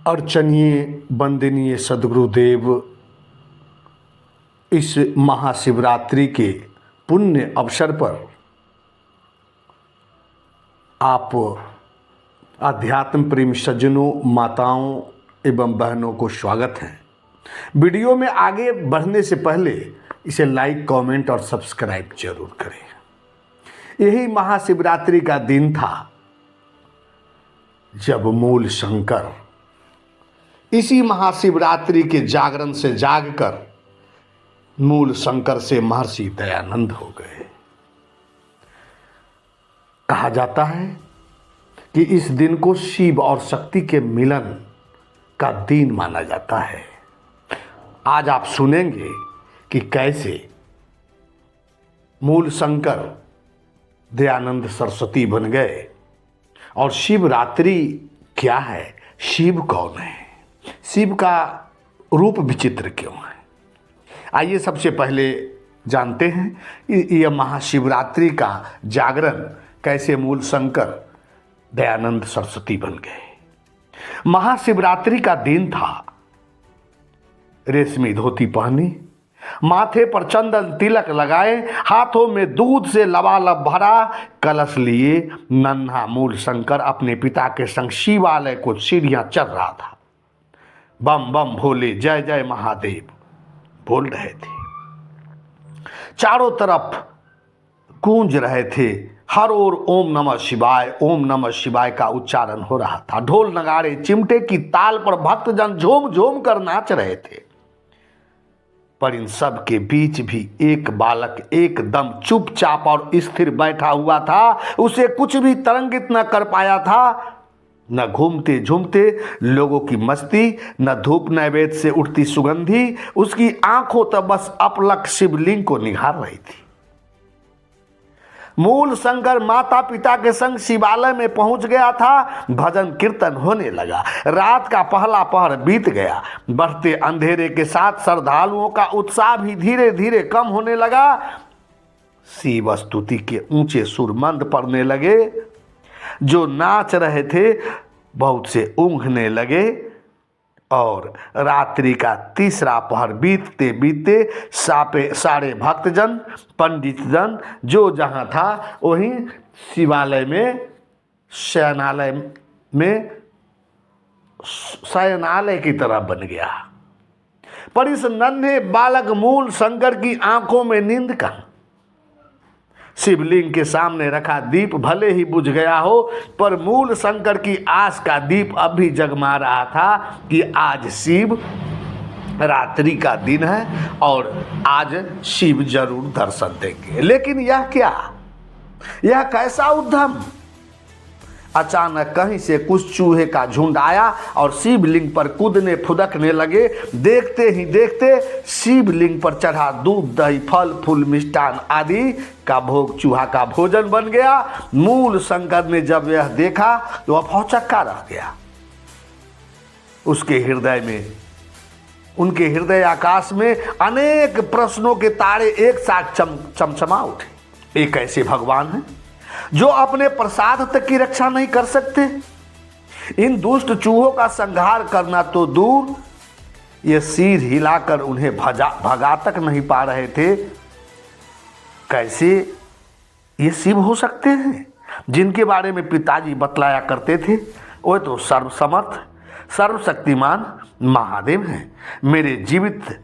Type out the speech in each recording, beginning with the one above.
अर्चनीय वंदनीय सद्गुरुदेव, इस महाशिवरात्रि के पुण्य अवसर पर आप आध्यात्म प्रेमी सज्जनों, माताओं एवं बहनों को स्वागत है। वीडियो में आगे बढ़ने से पहले इसे लाइक, कमेंट और सब्सक्राइब जरूर करें। यही महाशिवरात्रि का दिन था जब मूल शंकर इसी महाशिवरात्रि के जागरण से जागकर मूल शंकर से महर्षि दयानंद हो गए। कहा जाता है कि इस दिन को शिव और शक्ति के मिलन का दिन माना जाता है। आज आप सुनेंगे कि कैसे मूल शंकर दयानंद सरस्वती बन गए और शिवरात्रि क्या है, शिव कौन है, शिव का रूप विचित्र क्यों है। आइए सबसे पहले जानते हैं यह महाशिवरात्रि का जागरण कैसे मूल शंकर दयानंद सरस्वती बन गए। महाशिवरात्रि का दिन था। रेशमी धोती पहनी, माथे पर चंदन तिलक लगाए, हाथों में दूध से लबालब भरा कलश लिए नन्हा मूल शंकर अपने पिता के संग शिवालय को सीढ़ियां चढ़ रहा था। बम बम भोले, जय जय महादेव बोल रहे थे। चारों तरफ गूंज रहे थे। हर ओर ओम नमः शिवाय का उच्चारण हो रहा था। ढोल नगाड़े चिमटे की ताल पर भक्तजन झूम झूम कर नाच रहे थे। पर इन सब के बीच भी एक बालक एकदम चुपचाप और स्थिर बैठा हुआ था। उसे कुछ भी तरंगित न कर पाया था। न घूमते झूमते लोगों की मस्ती, न धूप नैवेद्य से उठती सुगंधी। उसकी आंखों तो बस अपलक शिवलिंग को निहार रही थी। मूल शंकर माता पिता के संग शिवालय में पहुंच गया था। भजन कीर्तन होने लगा। रात का पहला पहर बीत गया। बढ़ते अंधेरे के साथ श्रद्धालुओं का उत्साह भी धीरे धीरे कम होने लगा। शिव स्तुति के ऊंचे सुर मंद पड़ने लगे। जो नाच रहे थे बहुत से ऊँघने लगे और रात्रि का तीसरा पहर बीतते बीतते सारे भक्तजन, पंडितजन जो जहाँ था वहीं शिवालय में शयनालय की तरह बन गया। पर इस नन्हे बालक मूल शंकर की आंखों में नींद कहाँ। शिवलिंग के सामने रखा दीप भले ही बुझ गया हो, पर मूल शंकर की आस का दीप अब भी जगमा रहा था कि आज शिव रात्रि का दिन है और आज शिव जरूर दर्शन देंगे। लेकिन यह क्या, यह कैसा उद्यम। अचानक कहीं से कुछ चूहे का झुंड आया और शिवलिंग पर कूदने फुदकने लगे। देखते ही देखते शिवलिंग पर चढ़ा दूध, दही, फल फूल, मिष्टान आदि का भोग चूहा का भोजन बन गया। मूल शंकर ने जब यह देखा तो वह भौचक्का रह गया। उनके हृदय आकाश में अनेक प्रश्नों के तारे एक साथ चमचमा उठे। एक ऐसे भगवान हैं जो अपने प्रसाद तक की रक्षा नहीं कर सकते। इन दुष्ट चूहों का संहार करना तो दूर, ये सिर हिलाकर उन्हें भगा तक नहीं पा रहे थे। कैसे ये शिव हो सकते हैं जिनके बारे में पिताजी बतलाया करते थे। वो तो सर्वसमर्थ सर्वशक्तिमान महादेव हैं। मेरे जीवित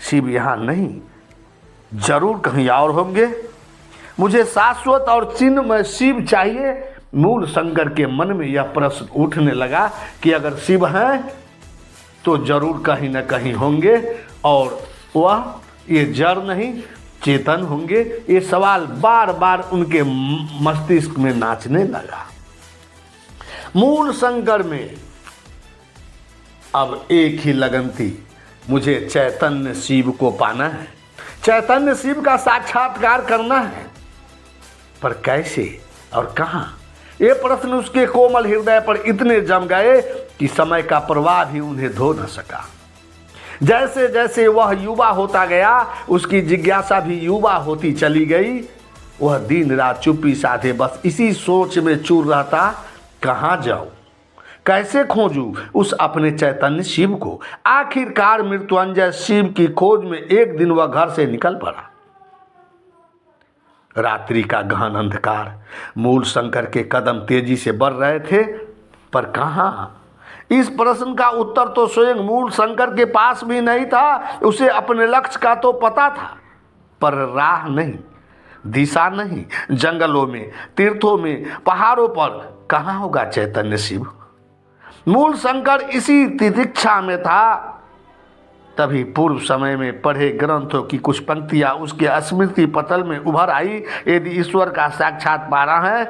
शिव यहाँ नहीं, जरूर कहीं और होंगे। मुझे शाश्वत और चिन्हमय शिव चाहिए। मूल शंकर के मन में यह प्रश्न उठने लगा कि अगर शिव हैं तो जरूर कहीं न कहीं होंगे और वह ये जड़ नहीं चेतन होंगे। ये सवाल बार बार उनके मस्तिष्क में नाचने लगा। मूल शंकर में अब एक ही लगन थी, मुझे चैतन्य शिव को पाना है, चैतन्य शिव का साक्षात्कार करना है। पर कैसे और कहाँ, ये प्रश्न उसके कोमल हृदय पर इतने जम गए कि समय का प्रवाह भी उन्हें धो न सका। जैसे जैसे वह युवा होता गया उसकी जिज्ञासा भी युवा होती चली गई। वह दिन रात चुप्पी साधे बस इसी सोच में चूर रहता, कहाँ जाऊं, कैसे खोजूं उस अपने चैतन्य शिव को। आखिरकार मृत्युंजय शिव की खोज में एक दिन वह घर से निकल पड़ा। रात्रि का गहन अंधकार, मूल शंकर के कदम तेजी से बढ़ रहे थे, पर कहां? इस प्रश्न का उत्तर तो स्वयं मूल शंकर के पास भी नहीं था। उसे अपने लक्ष्य का तो पता था, पर राह नहीं, दिशा नहीं। जंगलों में, तीर्थों में, पहाड़ों पर कहां होगा चैतन्य शिव? मूल शंकर इसी तितिक्षा में था। तभी पूर्व समय में पढ़े ग्रंथों की कुछ पंक्तियां उसके स्मृति पटल में उभर आई। यदि ईश्वर का साक्षात पाना है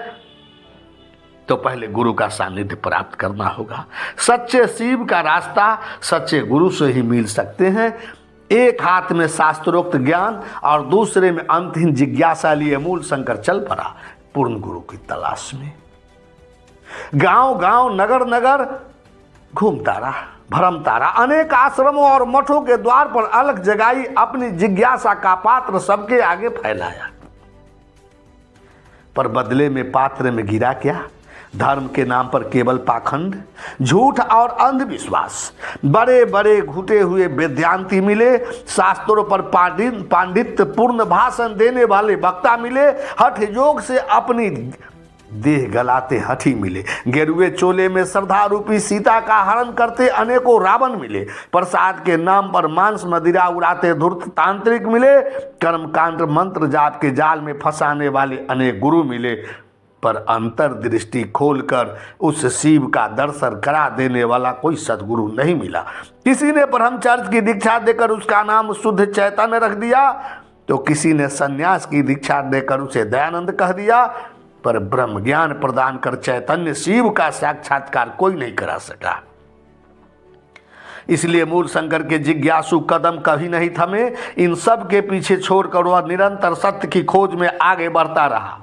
तो पहले गुरु का सानिध्य प्राप्त करना होगा। सच्चे शिव का रास्ता सच्चे गुरु से ही मिल सकते हैं। एक हाथ में शास्त्रोक्त ज्ञान और दूसरे में अंतहीन जिज्ञासा लिए मूल शंकर चल पड़ा पूर्ण गुरु की तलाश में। गांव गांव, नगर नगर घूमता रहा, भरमता रहा। अनेक आश्रमों और मठों के द्वार पर अलग जगाई, अपनी जिज्ञासा का पात्र सबके आगे फैलाया। पर बदले में पात्र में गिरा क्या? धर्म के नाम पर केवल पाखंड, झूठ और अंधविश्वास। बड़े बड़े घुटे हुए वेदांती मिले, शास्त्रों पर पांडित्य पूर्ण भाषण देने वाले वक्ता मिले, हठ योग से अपनी देह गलाते हठी मिले। गेरुए चोले में श्रद्धा रूपी सीता का हरण करते अनेकों रावण मिले। प्रसाद के नाम पर मांस मदिरा उड़ाते धूर्त तांत्रिक मिले। कर्मकांड मंत्र जाप के जाल में फंसाने वाले अनेक गुरु मिले, पर अंतर्दृष्टि खोलकर उस शिव का दर्शन करा देने वाला कोई सद्गुरु नहीं मिला। किसी ने ब्रह्मचर्य की दीक्षा देकर उसका नाम शुद्ध चैतन्य रख दिया, तो किसी ने संन्यास की दीक्षा देकर उसे दयानंद कह दिया, पर ब्रह्म ज्ञान प्रदान कर चैतन्य शिव का साक्षात्कार कोई नहीं करा सका। इसलिए मूल शंकर के जिज्ञासु कदम कभी नहीं थमे। इन सब के पीछे छोड़कर वह निरंतर सत्य की खोज में आगे बढ़ता रहा।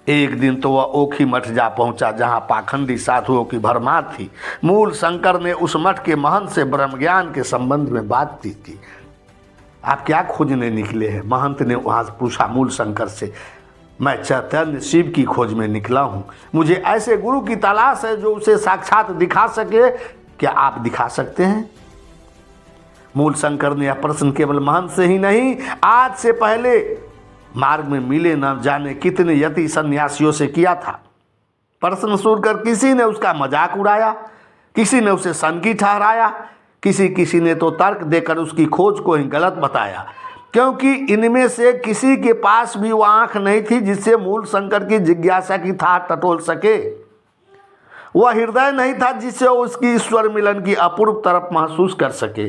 एक दिन तो वह ओखी मठ जा पहुंचा, जहां पाखंडी साधुओं की भरमार थी। मूल शंकर ने उस मठ के महंत से ब्रह्म ज्ञान के संबंध में बात की। आप क्या खोजने निकले हैं? महंत ने वहां पूछा मूल शंकर से। मैं चैतन्य शिव की खोज में निकला हूं। मुझे ऐसे गुरु की तलाश है जो उसे साक्षात दिखा सके। क्या आप दिखा सकते हैं? मूल शंकर ने यह प्रश्न केवल महंत से ही नहीं, आज से पहले मार्ग में मिले न जाने कितने यति सन्यासियों से किया था। प्रश्न सुनकर किसी ने उसका मजाक उड़ाया, किसी ने उसे सनकी ठहराया, किसी ने तो तर्क देकर उसकी खोज को ही गलत बताया, क्योंकि इनमें से किसी के पास भी वो आंख नहीं थी जिससे मूल शंकर की जिज्ञासा की थाह टटोल सके। वह हृदय नहीं था जिससे उसकी ईश्वर मिलन की अपूर्व तरफ महसूस कर सके।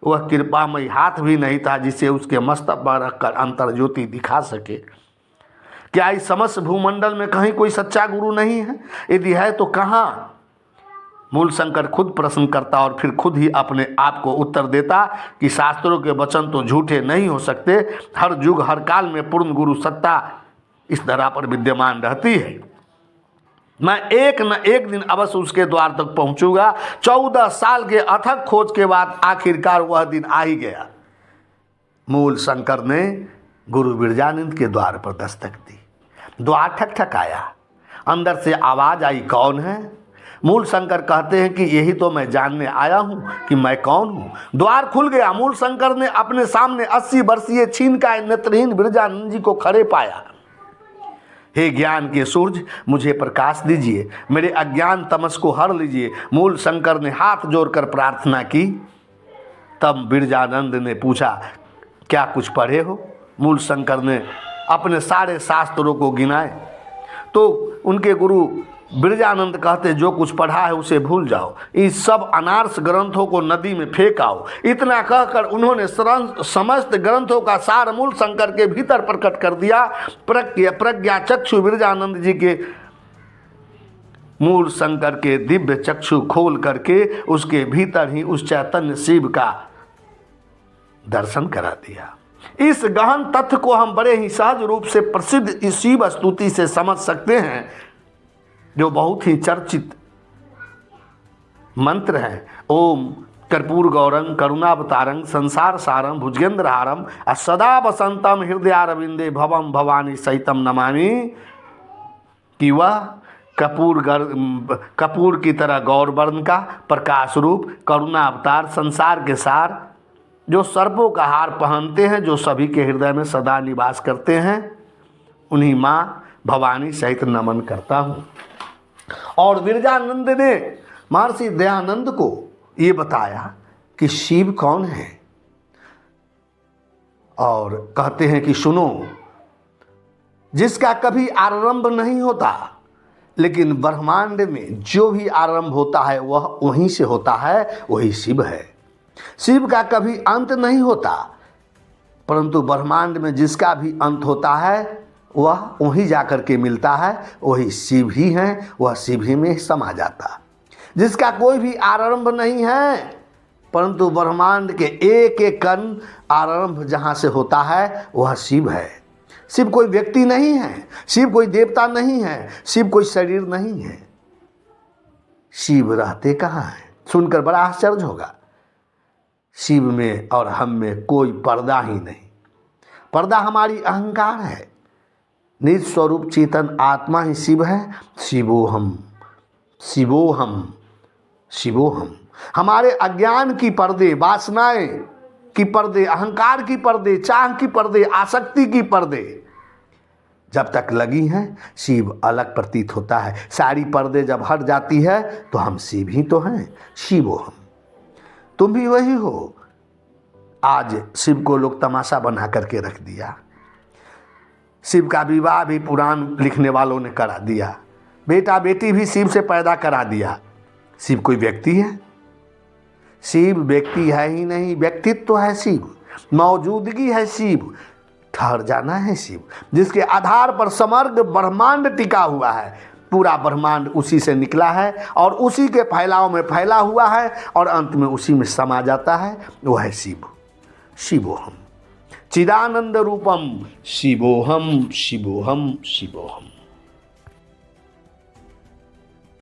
वह कृपामयी हाथ भी नहीं था जिसे उसके मस्तक पर रखकर अंतर ज्योति दिखा सके। क्या इस समस्त भूमंडल में कहीं कोई सच्चा गुरु नहीं है? यदि है तो कहाँ? मूल शंकर खुद प्रश्न करता और फिर खुद ही अपने आप को उत्तर देता कि शास्त्रों के वचन तो झूठे नहीं हो सकते। हर युग हर काल में पूर्ण गुरु सत्ता इस धरा पर विद्यमान रहती है। मैं एक न एक दिन अवश्य उसके द्वार तक पहुंचूंगा। 14 साल के अथक खोज के बाद आखिरकार वह दिन आ ही गया। मूल शंकर ने गुरु बिरजानंद के द्वार पर दस्तक दी। द्वार ठकठकाया। अंदर से आवाज आई, कौन है? मूल शंकर कहते हैं कि यही तो मैं जानने आया हूं कि मैं कौन हूं। द्वार खुल गया। मूल शंकर ने अपने सामने 80 वर्षीय छीनकाय नेत्रहीन बिरजानंद जी को खड़े पाया। हे ज्ञान के सूरज, मुझे प्रकाश दीजिए, मेरे अज्ञान तमस को हर लीजिए। मूल शंकर ने हाथ जोड़कर प्रार्थना की। तब बिरजानंद ने पूछा, क्या कुछ पढ़े हो? मूल शंकर ने अपने सारे शास्त्रों को गिनाए तो उनके गुरु बिरजानंद कहते, जो कुछ पढ़ा है उसे भूल जाओ, इस सब अनार्स ग्रंथों को नदी में फेंक आओ। इतना कहकर उन्होंने समस्त ग्रंथों का सार मूल शंकर के भीतर प्रकट कर दिया। प्रज्ञा चक्षु बिरजानंद जी के मूल शंकर के दिव्य चक्षु खोल करके उसके भीतर ही उस चैतन्य शिव का दर्शन करा दिया। इस गहन तथ्य को हम बड़े ही सहज रूप से प्रसिद्ध शिव स्तुति से समझ सकते हैं, जो बहुत ही चर्चित मंत्र है। ओम कर्पूर गौरं करुणावतारं संसार सारं भुजगेंद्रहारं सदा वसंतम हृदयारविंदे भवम भवानी सहितम नमामि। कि वह कपूर की तरह गौरवर्ण का प्रकाश रूप करुणा अवतार संसार के सार, जो सर्पों का हार पहनते हैं, जो सभी के हृदय में सदा निवास करते हैं, उन्हीं माँ भवानी सहित नमन करता हूँ। और विरजानंद ने महर्षि दयानंद को ये बताया कि शिव कौन है, और कहते हैं कि सुनो, जिसका कभी आरंभ नहीं होता, लेकिन ब्रह्मांड में जो भी आरंभ होता है वह वहीं से होता है, वही शिव है। शिव का कभी अंत नहीं होता, परंतु ब्रह्मांड में जिसका भी अंत होता है वह वहीं जाकर के मिलता है, वही शिव ही है, वह शिव ही में समा जाता। जिसका कोई भी आरंभ नहीं है, परंतु ब्रह्मांड के एक एक कण आरंभ जहाँ से होता है वह शिव है। शिव कोई व्यक्ति नहीं है, शिव कोई देवता नहीं है, शिव कोई शरीर नहीं है। शिव रहते कहाँ हैं? सुनकर बड़ा आश्चर्य होगा। शिव में और हम में कोई पर्दा ही नहीं। पर्दा हमारी अहंकार है। निज स्वरूप चेतन आत्मा ही शिव है। शिवोहम शिवोहम शिवोहम। हमारे अज्ञान की पर्दे, वासनाएं की पर्दे, अहंकार की पर्दे, चाह की पर्दे, आसक्ति की पर्दे जब तक लगी हैं शिव अलग प्रतीत होता है। सारी पर्दे जब हट जाती है तो हम शिव ही तो हैं। शिवोहम। तुम भी वही हो। आज शिव को लोग तमाशा बना करके रख दिया। शिव का विवाह भी पुराण लिखने वालों ने करा दिया। बेटा बेटी भी शिव से पैदा करा दिया। शिव कोई व्यक्ति है? शिव व्यक्ति है ही नहीं, व्यक्तित्व है शिव, मौजूदगी है शिव, ठहर जाना है शिव, जिसके आधार पर समग्र ब्रह्मांड टिका हुआ है। पूरा ब्रह्मांड उसी से निकला है और उसी के फैलाव में फैला हुआ है और अंत में उसी में समा जाता है। वो है शिव। शिवोहम चिदानंद रूपम शिवोहम शिवोहम शिवोहम।